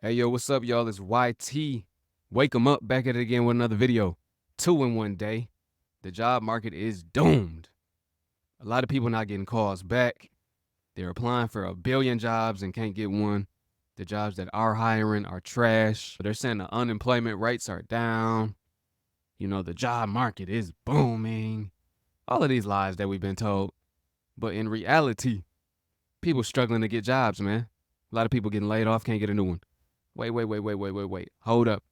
Hey, yo, what's up, y'all? It's YT. Wake 'em up, back at it again with another video. 2 in 1 day. The job market is doomed. A lot of people not getting calls back. They're applying for a billion jobs and can't get one. The jobs that are hiring are trash. They're saying the unemployment rates are down. You know, the job market is booming. All of these lies that we've been told. But in reality, people struggling to get jobs, man. A lot of people getting laid off, can't get a new one. Wait. Hold up.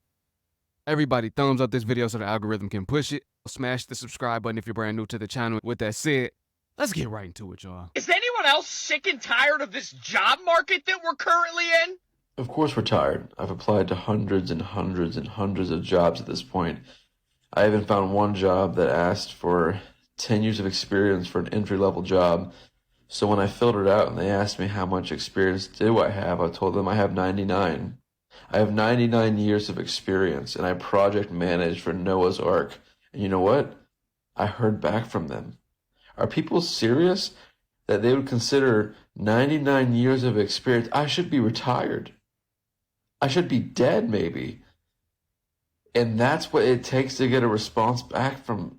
Everybody thumbs up this video so the algorithm can push it. Smash the subscribe button if you're brand new to the channel. With that said, let's get right into it, y'all. Is anyone else sick and tired of this job market that we're currently in? Of course we're tired. I've applied to hundreds and hundreds and hundreds of jobs at this point. I haven't found one job that asked for 10 years of experience for an entry-level job. So when I filtered out and they asked me how much experience do I have, I told them I have 99. I have 99 years of experience, and I project managed for Noah's Ark. And you know what? I heard back from them. Are people serious that they would consider 99 years of experience? I should be retired. I should be dead, maybe. And that's what it takes to get a response back from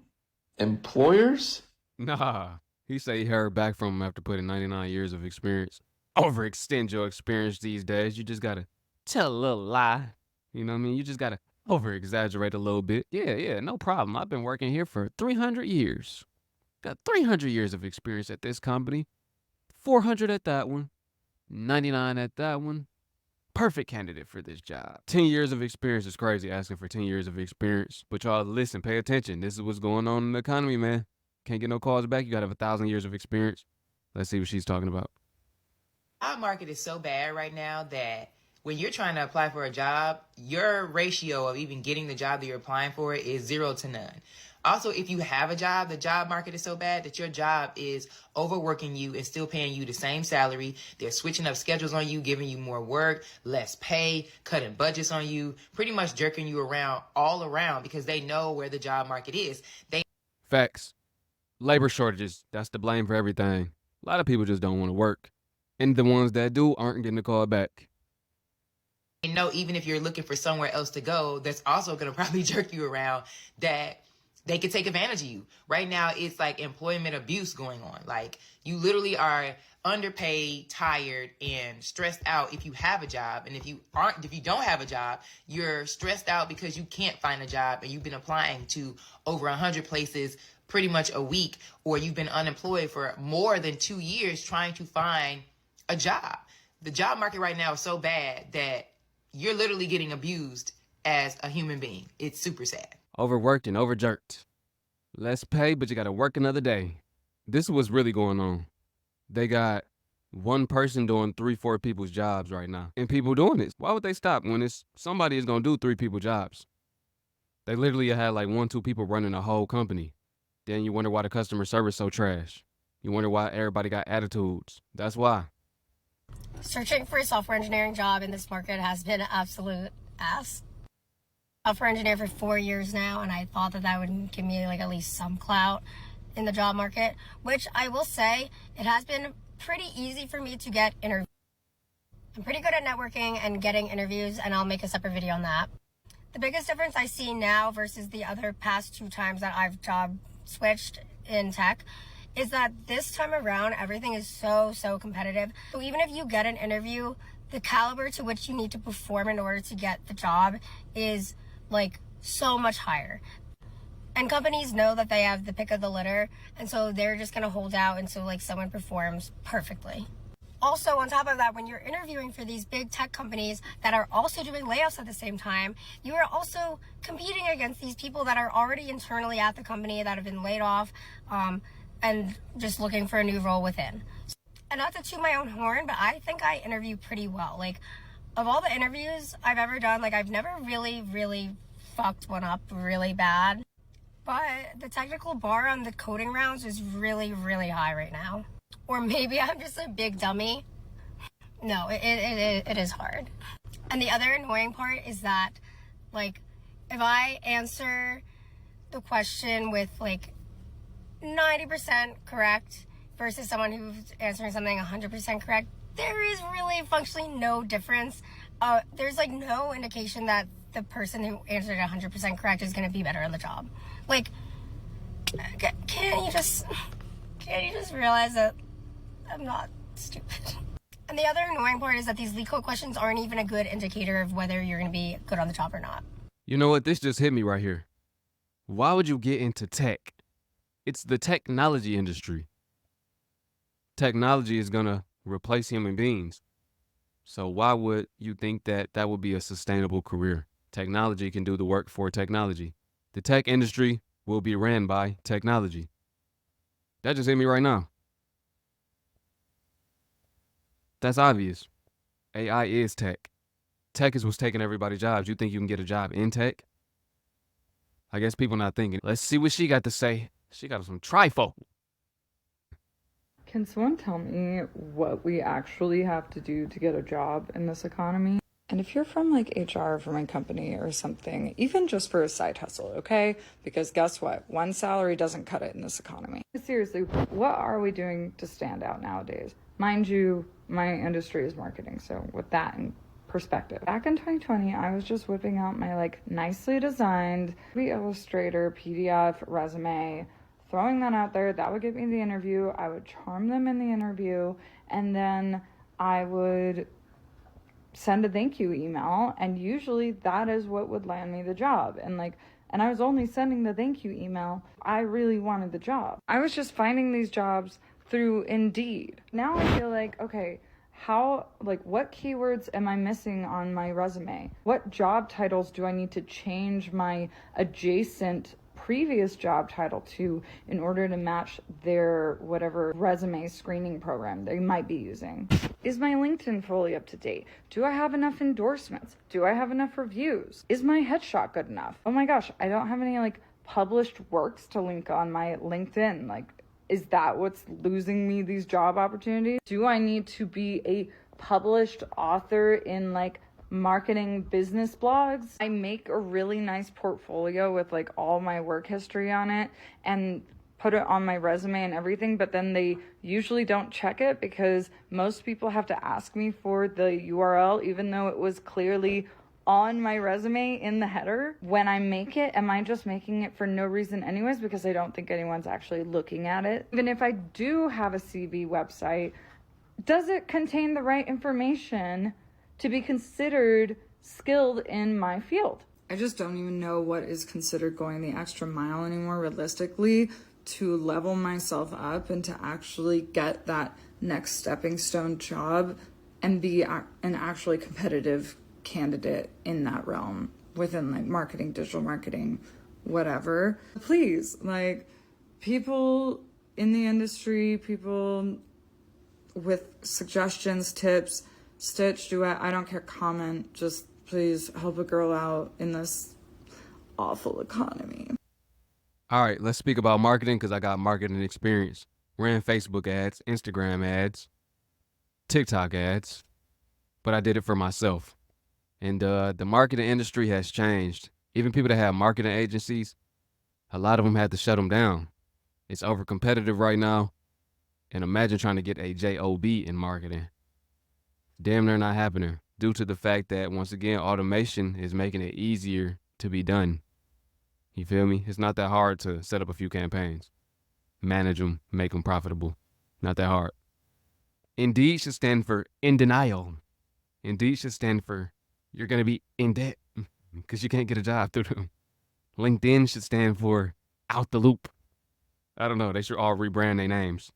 employers? Nah, he say he heard back from him after putting 99 years of experience. Overextend your experience these days. You just gotta tell a little lie. You know what I mean? You just gotta over-exaggerate a little bit. Yeah, no problem. I've been working here for 300 years. Got 300 years of experience at this company. 400 at that one. 99 at that one. Perfect candidate for this job. 10 years of experience is crazy, asking for 10 years of experience. But y'all listen, pay attention. This is what's going on in the economy, man. Can't get no calls back. You gotta have 1,000 years of experience. Let's see what she's talking about. Our market is so bad right now that when you're trying to apply for a job, your ratio of even getting the job that you're applying for is 0 to none. Also, if you have a job, the job market is so bad that your job is overworking you and still paying you the same salary. They're switching up schedules on you, giving you more work, less pay, cutting budgets on you, pretty much jerking you around all around because they know where the job market is. Facts. Labor shortages, that's the blame for everything. A lot of people just don't want to work. And the ones that do aren't getting a call back. They know even if you're looking for somewhere else to go, that's also going to probably jerk you around, that they could take advantage of you. Right now, it's like employment abuse going on. Like, you literally are underpaid, tired, and stressed out if you have a job. And if you don't have a job, you're stressed out because you can't find a job and you've been applying to over 100 places pretty much a week, or you've been unemployed for more than 2 years trying to find a job. The job market right now is so bad that you're literally getting abused as a human being. It's super sad. Overworked and overjerked. Less pay, but you gotta work another day. This is what's really going on. They got one person doing 3-4 people's jobs right now. And people doing this. Why would they stop when it's somebody is gonna do 3 people's jobs? They literally had like 1-2 people running a whole company. Then you wonder why the customer service so trash. You wonder why everybody got attitudes. That's why. Searching for a software engineering job in this market has been an absolute ass. Software engineer for 4 years now, and I thought that would give me like at least some clout in the job market, which I will say it has been pretty easy for me to get interviews. I'm pretty good at networking and getting interviews, and I'll make a separate video on that. The biggest difference I see now versus the other past 2 times that I've job switched in tech is that this time around everything is so competitive. So even if you get an interview, the caliber to which you need to perform in order to get the job is like so much higher. And companies know that they have the pick of the litter, and so they're just gonna hold out until like someone performs perfectly. Also, on top of that, when you're interviewing for these big tech companies that are also doing layoffs at the same time, you are also competing against these people that are already internally at the company that have been laid off and just looking for a new role within. And not to toot my own horn, but I think I interview pretty well. Like, of all the interviews I've ever done, like, I've never really fucked one up really bad. But the technical bar on the coding rounds is really high right now. Or maybe I'm just a big dummy. No, it is hard. And the other annoying part is that, like, if I answer the question with, like, 90% correct versus someone who's answering something 100% correct, there is really functionally no difference there's like no indication that the person who answered 100% correct is going to be better on the job. Like, can't you just realize that I'm not stupid? And the other annoying part is that these LeetCode questions aren't even a good indicator of whether you're going to be good on the job or not. You know what? This just hit me right here. Why would you get into tech? It's the technology industry. Technology is going to replace human beings. So why would you think that that would be a sustainable career? Technology can do the work for technology. The tech industry will be ran by technology. That just hit me right now. That's obvious. AI is tech. Tech is what's taking everybody's jobs. You think you can get a job in tech? I guess people not thinking. Let's see what she got to say. She got some trifocal. Can someone tell me what we actually have to do to get a job in this economy? And if you're from like HR for my company or something, even just for a side hustle, okay? Because guess what? One salary doesn't cut it in this economy. Seriously, what are we doing to stand out nowadays? Mind you, my industry is marketing, so with that in perspective. Back in 2020, I was just whipping out my like nicely designed Illustrator PDF resume, throwing that out there. That would get me the interview. I would charm them in the interview, and then I would send a thank you email, and usually that is what would land me the job. And I was only sending the thank you email. I really wanted the job. I was just finding these jobs through Indeed. Now I feel like, okay, what keywords am I missing on my resume? What job titles do I need to change my adjacent previous job title to in order to match their whatever resume screening program they might be using? Is my LinkedIn fully up to date? Do I have enough endorsements? Do I have enough reviews? Is my headshot good enough? Oh my gosh, I don't have any published works to link on my LinkedIn. Is that what's losing me these job opportunities? Do I need to be a published author in marketing business blogs? I make a really nice portfolio with all my work history on it and put it on my resume and everything, but then they usually don't check it because most people have to ask me for the URL, even though it was clearly on my resume in the header. When I make it, am I just making it for no reason anyways because I don't think anyone's actually looking at it? Even if I do have a CV website, does it contain the right information to be considered skilled in my field? I just don't even know what is considered going the extra mile anymore realistically to level myself up and to actually get that next stepping stone job and be an actually competitive candidate in that realm within marketing, digital marketing, whatever. Please, people in the industry, people with suggestions, tips, Stitch, duet, I don't care, comment, just please help a girl out in this awful economy. All right, let's speak about marketing because I got marketing experience. Ran Facebook ads, Instagram ads, TikTok ads, but I did it for myself. And the marketing industry has changed. Even people that have marketing agencies, a lot of them had to shut them down. It's over competitive right now. And imagine trying to get a job in marketing. Damn near not happening due to the fact that, once again, automation is making it easier to be done. You feel me? It's not that hard to set up a few campaigns, manage them, make them profitable. Not that hard. Indeed should stand for in denial. Indeed should stand for you're going to be in debt because you can't get a job through them. LinkedIn should stand for out the loop. I don't know. They should all rebrand their names.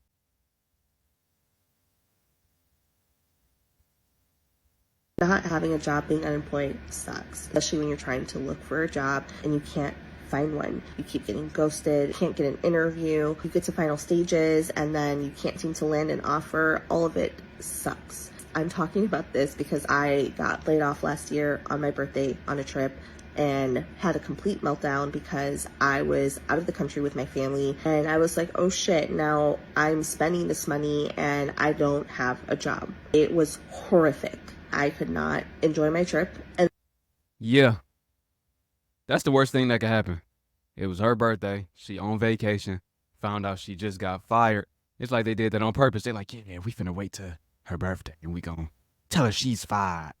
Not having a job, being unemployed sucks, especially when you're trying to look for a job and you can't find one. You keep getting ghosted, you can't get an interview, you get to final stages, and then you can't seem to land an offer. All of it sucks. I'm talking about this because I got laid off last year on my birthday on a trip and had a complete meltdown because I was out of the country with my family, and I was like, oh shit, now I'm spending this money and I don't have a job. It was horrific. I could not enjoy my trip. And yeah, that's the worst thing that could happen. It was her birthday. She on vacation. Found out she just got fired. It's like they did that on purpose. They're like, yeah, we finna wait till her birthday and we gon' tell her she's fired.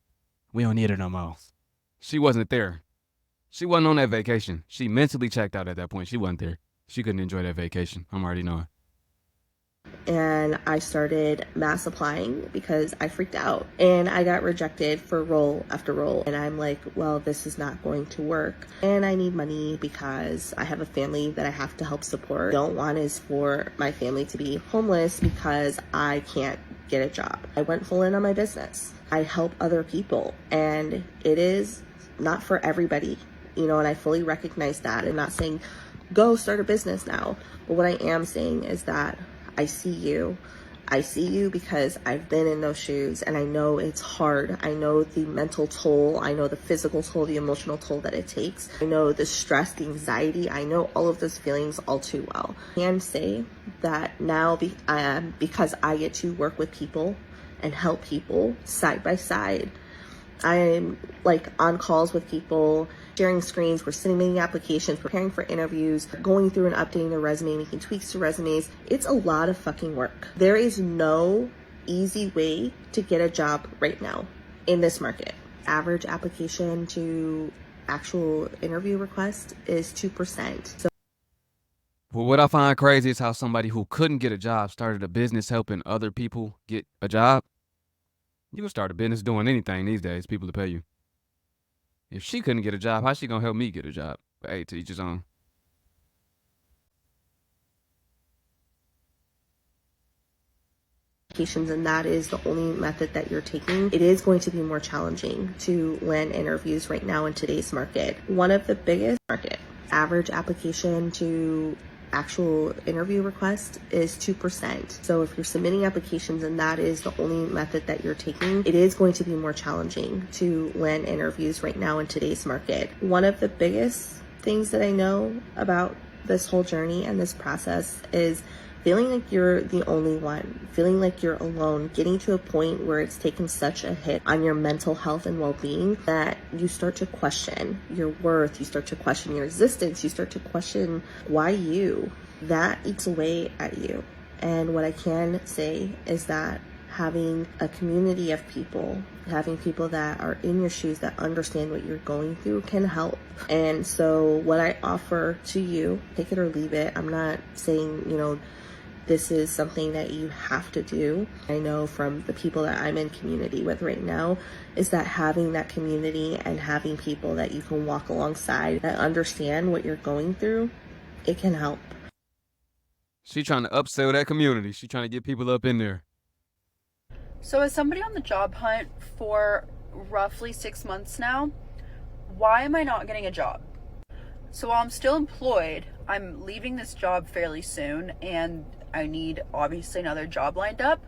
We don't need her no more. She wasn't there. She wasn't on that vacation. She mentally checked out at that point. She wasn't there. She couldn't enjoy that vacation. I'm already knowing. And I started mass applying because I freaked out and I got rejected for role after role. And I'm like, well, this is not going to work. And I need money because I have a family that I have to help support. What I don't want is for my family to be homeless because I can't get a job. I went full in on my business. I help other people, and it is not for everybody, you know, and I fully recognize that. I'm not saying go start a business now, but what I am saying is that I see you. I see you because I've been in those shoes and I know it's hard. I know the mental toll. I know the physical toll, the emotional toll that it takes. I know the stress, the anxiety. I know all of those feelings all too well. I can say that now because I get to work with people and help people side by side. I'm like on calls with people, sharing screens, we're submitting applications, preparing for interviews, going through and updating their resume, making tweaks to resumes. It's a lot of fucking work. There is no easy way to get a job right now in this market. Average application to actual interview request is 2%. So But what I find crazy is how somebody who couldn't get a job started a business helping other people get a job. You can start a business doing anything these days. People to pay you. If she couldn't get a job, how's she gonna help me get a job? But hey, to each his own. applications, and that is the only method that you're taking, it is going to be more challenging to land interviews right now in today's market. One of the biggest market average application to actual interview request is 2%. So if you're submitting applications and that is the only method that you're taking, it is going to be more challenging to land interviews right now in today's market. One of the biggest things that I know about this whole journey and this process is feeling like you're the only one, feeling like you're alone, getting to a point where it's taken such a hit on your mental health and well-being that you start to question your worth, you start to question your existence, you start to question why you. That eats away at you. And what I can say is that having a community of people, having people that are in your shoes that understand what you're going through can help. And so what I offer to you, take it or leave it. I'm not saying, this is something that you have to do. I know from the people that I'm in community with right now is that having that community and having people that you can walk alongside that understand what you're going through, it can help. She trying to upsell that community. She trying to get people up in there. So as somebody on the job hunt for roughly 6 months now, why am I not getting a job? So while I'm still employed, I'm leaving this job fairly soon and I need obviously another job lined up.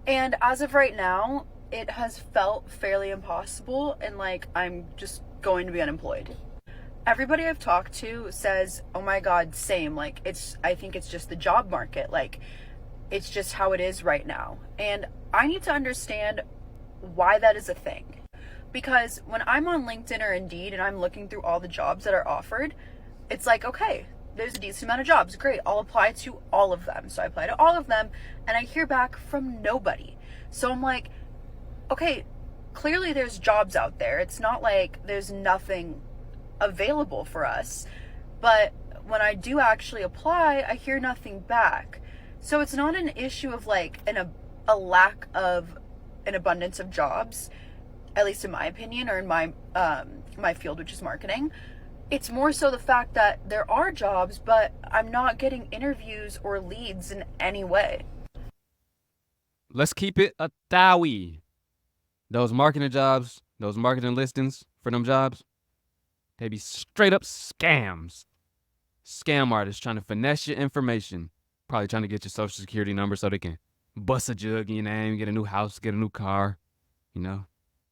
And as of right now, it has felt fairly impossible and like I'm just going to be unemployed. Everybody I've talked to says, oh my God, same. Like I think it's just the job market. Like it's just how it is right now. And I need to understand why that is a thing. Because when I'm on LinkedIn or Indeed and I'm looking through all the jobs that are offered, it's like, okay, there's a decent amount of jobs. Great. I'll apply to all of them. So I apply to all of them and I hear back from nobody. So I'm like, okay, clearly there's jobs out there. It's not like there's nothing available for us. But when I do actually apply, I hear nothing back. So it's not an issue of like a lack of an abundance of jobs, at least in my opinion, or in my field, which is marketing. It's more so the fact that there are jobs, but I'm not getting interviews or leads in any way. Let's keep it a thowie. Those marketing jobs, those marketing listings for them jobs, they be straight up scams. Scam artists trying to finesse your information. Probably trying to get your social security number so they can bust a jug in your name, get a new house, get a new car.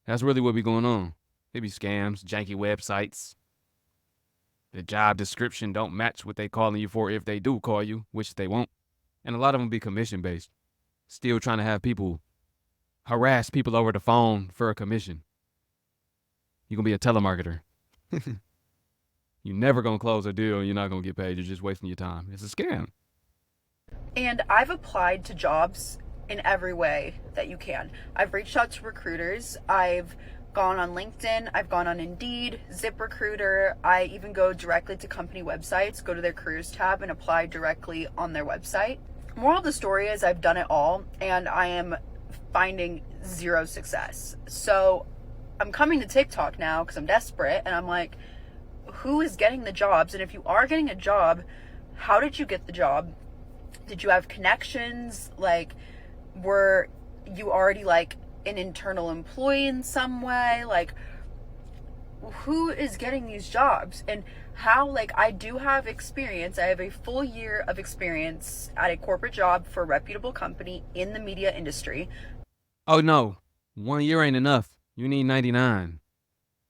That's really what be going on. They be scams, janky websites. The job description don't match what they calling you for if they do call you, which they won't. And a lot of them be commission-based. Still trying to have people harass people over the phone for a commission. You're going to be a telemarketer. You're never going to close a deal and you're not going to get paid. You're just wasting your time. It's a scam. And I've applied to jobs in every way that you can. I've reached out to recruiters. I've gone on LinkedIn, I've gone on Indeed, ZipRecruiter. I even go directly to company websites, go to their careers tab and apply directly on their website. Moral of the story is I've done it all and I am finding zero success. So I'm coming to TikTok now because I'm desperate and I'm like, who is getting the jobs? And if you are getting a job, how did you get the job? Did you have connections? Like, were you already like an internal employee in some way? Like, who is getting these jobs? And how, like, I do have experience. I have a full year of experience at a corporate job for a reputable company in the media industry. Oh no, 1 year ain't enough. You need 99.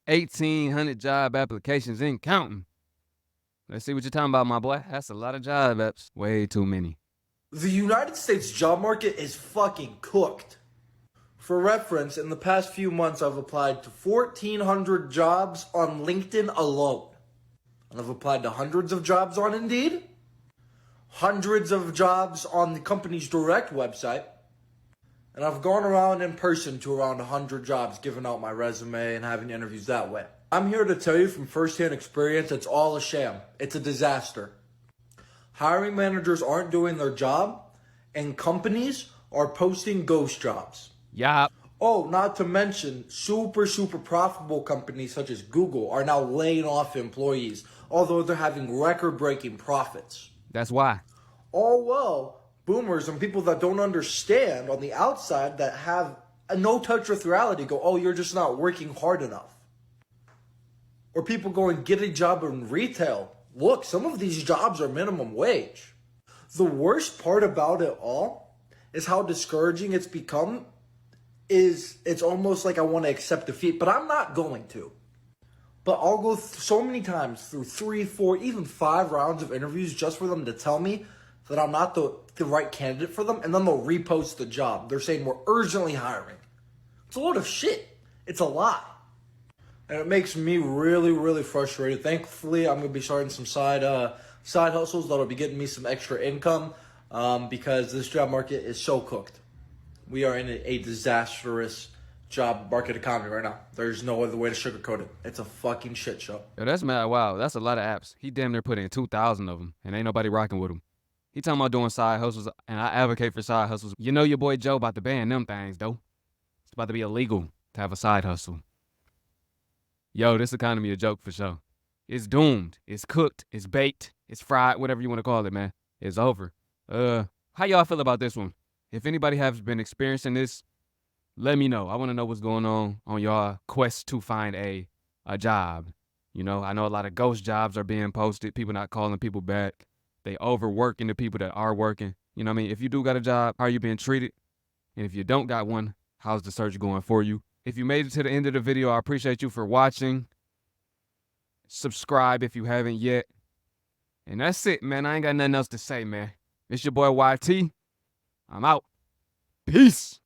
1,800 job applications and counting. Let's see what you're talking about, my boy. That's a lot of job apps. Way too many. The United States job market is fucking cooked. For reference, in the past few months, I've applied to 1,400 jobs on LinkedIn alone. And I've applied to hundreds of jobs on Indeed, hundreds of jobs on the company's direct website, and I've gone around in person to around 100 jobs, giving out my resume and having interviews that way. I'm here to tell you from firsthand experience, it's all a sham. It's a disaster. Hiring managers aren't doing their job, and companies are posting ghost jobs. Yup. Oh, not to mention, super profitable companies such as Google are now laying off employees, although they're having record-breaking profits. That's why. All well, boomers and people that don't understand on the outside that have a no touch with reality go, oh, you're just not working hard enough. Or people going, get a job in retail. Look, some of these jobs are minimum wage. The worst part about it all is how discouraging it's become. It's almost like I want to accept defeat, but I'm not going to. But I'll go so many times through 3, 4, even 5 rounds of interviews just for them to tell me that I'm not the right candidate for them, and then they'll repost the job. They're saying we're urgently hiring. It's a load of shit. It's a lie. And it makes me really frustrated. Thankfully, I'm going to be starting some side hustles that'll be getting me some extra income because this job market is so cooked. We are in a disastrous job market economy right now. There's no other way to sugarcoat it. It's a fucking shit show. Yo, that's mad. Wow, that's a lot of apps. He damn near put in 2,000 of them, and ain't nobody rocking with him. He talking about doing side hustles, and I advocate for side hustles. You know your boy Joe about to ban them things, though. It's about to be illegal to have a side hustle. Yo, this economy a joke for sure. It's doomed. It's cooked. It's baked. It's fried. Whatever you want to call it, man. It's over. How y'all feel about this one? If anybody has been experiencing this, let me know. I want to know what's going on y'all quest to find a job. You know, I know a lot of ghost jobs are being posted. People not calling people back. They overworking the people that are working. You know what I mean? If you do got a job, how are you being treated? And if you don't got one, how's the search going for you? If you made it to the end of the video, I appreciate you for watching. Subscribe if you haven't yet. And that's it, man. I ain't got nothing else to say, man. It's your boy YT. I'm out. Peace.